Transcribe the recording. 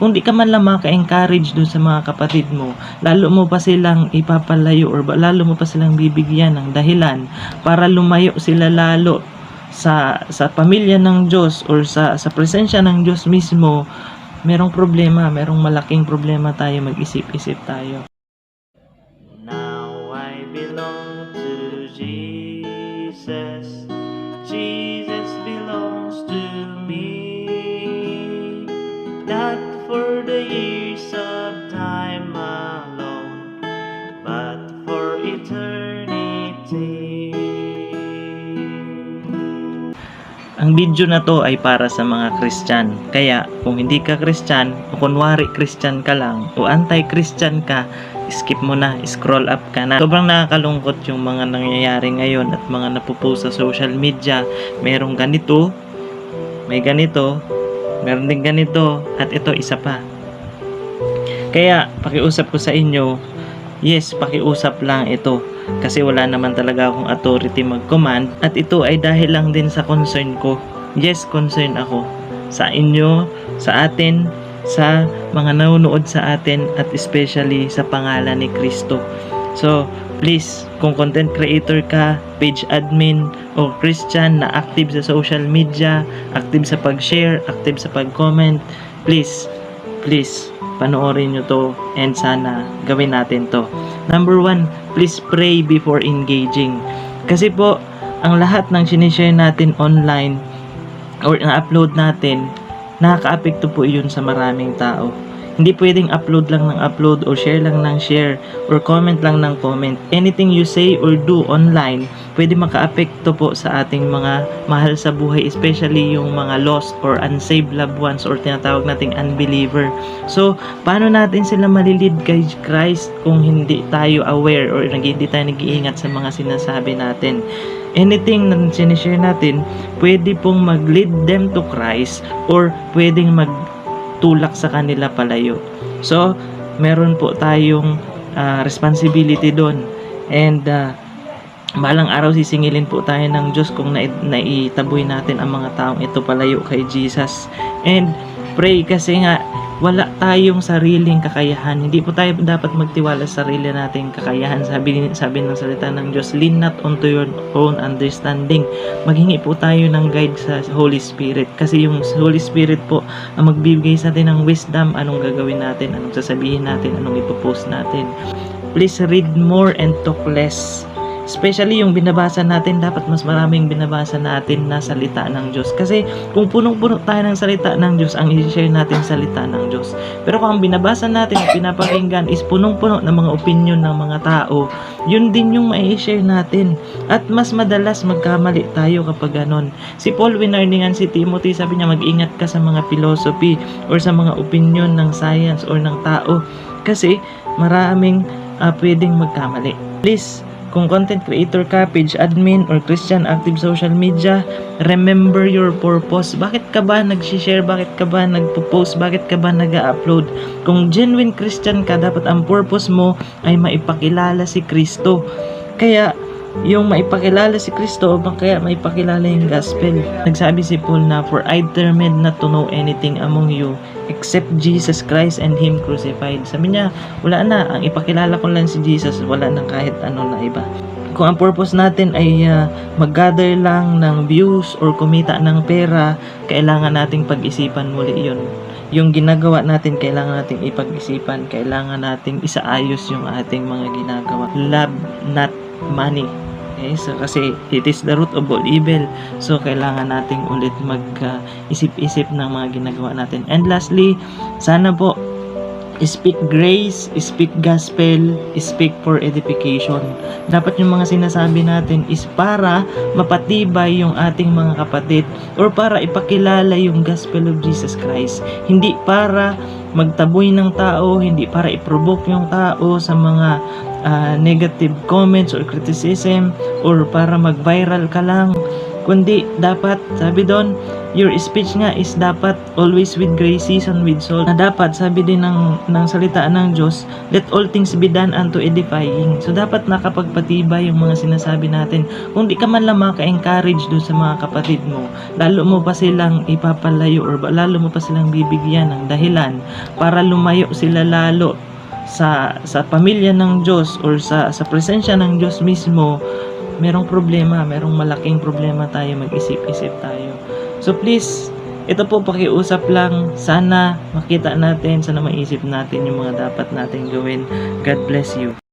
Kung di ka man lang maka-encourage dun sa mga kapatid mo, lalo mo pa silang ipapalayo or lalo mo pa silang bibigyan ng dahilan para lumayo sila lalo sa pamilya ng Diyos or sa presensya ng Diyos mismo. Merong problema, merong malaking problema tayo, mag-isip-isip tayo. Now I belong to Jesus. Jesus belongs to me. Not for the years of time alone, but for eternity. Ang video na to ay para sa mga Christian. Kaya kung hindi ka Christian o kunwari Christian ka lang o anti-Christian ka, skip mo na, scroll up ka na. Sobrang nakakalungkot yung mga nangyayari ngayon at mga napopost sa social media. Merong ganito, may ganito, meron din ganito, at ito isa pa. Kaya pakiusap ko sa inyo, yes, pakiusap lang ito. Kasi wala naman talaga akong authority mag-command, at ito ay dahil lang din sa concern ko. Yes, concern ako sa inyo, sa atin, sa mga nanonood sa atin, at especially sa pangalan ni Kristo. So, please, kung content creator ka, page admin, o Christian na active sa social media, active sa pag-share, active sa pag-comment, please, panoorin nyo to and sana gawin natin to. Number 1, please pray before engaging. Kasi po, ang lahat ng sinishare natin online or na-upload natin, nakaka-apekto po yun sa maraming tao. Hindi pwedeng upload lang ng upload or share lang ng share or comment lang ng comment. Anything you say or do online, pwede maka-apekto po sa ating mga mahal sa buhay, especially yung mga lost or unsaved loved ones or tinatawag nating unbeliever. So, paano natin sila malilid kay Christ kung hindi tayo aware or hindi tayo nag-iingat sa mga sinasabi natin? Anything na sinishare natin, pwede pong mag-lead them to Christ or pwedeng magtulak sa kanila palayo. So, meron po tayong responsibility doon. And balang araw sisingilin po tayo ng Diyos kung naitaboy natin ang mga taong ito palayo kay Jesus. And pray, kasi nga wala tayong sariling kakayahan. Hindi po tayo dapat magtiwala sa sarili nating kakayahan. Sabi ng salita ng Diyos, lean not onto your own understanding. Maghingi po tayo ng guide sa Holy Spirit. Kasi yung Holy Spirit po ang magbibigay sa atin ng wisdom, anong gagawin natin, anong sasabihin natin, anong ipopost natin. Please read more and talk less. Especially yung binabasa natin, dapat mas maraming binabasa natin na salita ng Diyos. Kasi kung punong-puno tayo ng salita ng Diyos, ang i-share natin salita ng Diyos. Pero kung ang binabasa natin at pinapakinggan is punong-puno ng mga opinion ng mga tao, yun din yung mai-share natin. At mas madalas magkamali tayo kapag ganon. Si Paul winarningan si Timothy, sabi niya, mag-ingat ka sa mga philosophy or sa mga opinion ng science or ng tao. Kasi maraming pwedeng magkamali. Please, kung content creator ka, page admin, or Christian active social media, remember your purpose. Bakit ka ba nag-share? Bakit ka ba nagpo-post? Bakit ka ba nag-upload? Kung genuine Christian ka, dapat ang purpose mo ay maipakilala si Kristo. Kaya, yung maipakilala si Kristo, kaya maipakilala yung gospel. Nagsabi si Paul na, for I determined not to know anything among you except Jesus Christ and Him crucified. Sabi niya, wala na, ang ipakilala ko lang si Jesus, wala na kahit ano na iba. Kung ang purpose natin ay mag-gather lang ng views or kumita ng pera, kailangan nating pag-isipan muli yun. Yung ginagawa natin, kailangan nating ipag-isipan, kailangan nating isaayos yung ating mga ginagawa. Love, not money. Okay? So, kasi it is the root of all evil. So, kailangan nating ulit mag-isip-isip ng mga ginagawa natin. And lastly, sana po, speak grace, speak gospel, speak for edification. Dapat yung mga sinasabi natin is para mapatibay yung ating mga kapatid or para ipakilala yung gospel of Jesus Christ. Hindi para magtaboy ng tao, hindi para i-provoke yung tao sa mga negative comments or criticism or para mag-viral ka lang. kundi dapat, sabi doon, your speech nga is dapat always with grace, seasoned with salt. Na dapat, sabi din ng salita ng Diyos, let all things be done unto edifying. So dapat nakapagpatibay yung mga sinasabi natin. Kung di ka man lang maka-encourage doon sa mga kapatid mo, lalo mo pa silang ipapalayo or lalo mo pa silang bibigyan ng dahilan para lumayo sila lalo sa pamilya ng Diyos or sa presensya ng Diyos mismo. Merong problema, merong malaking problema tayo, mag-isip-isip tayo. So please, ito po pakiusap lang, sana makita natin, sana maisip natin yung mga dapat natin gawin. God bless you.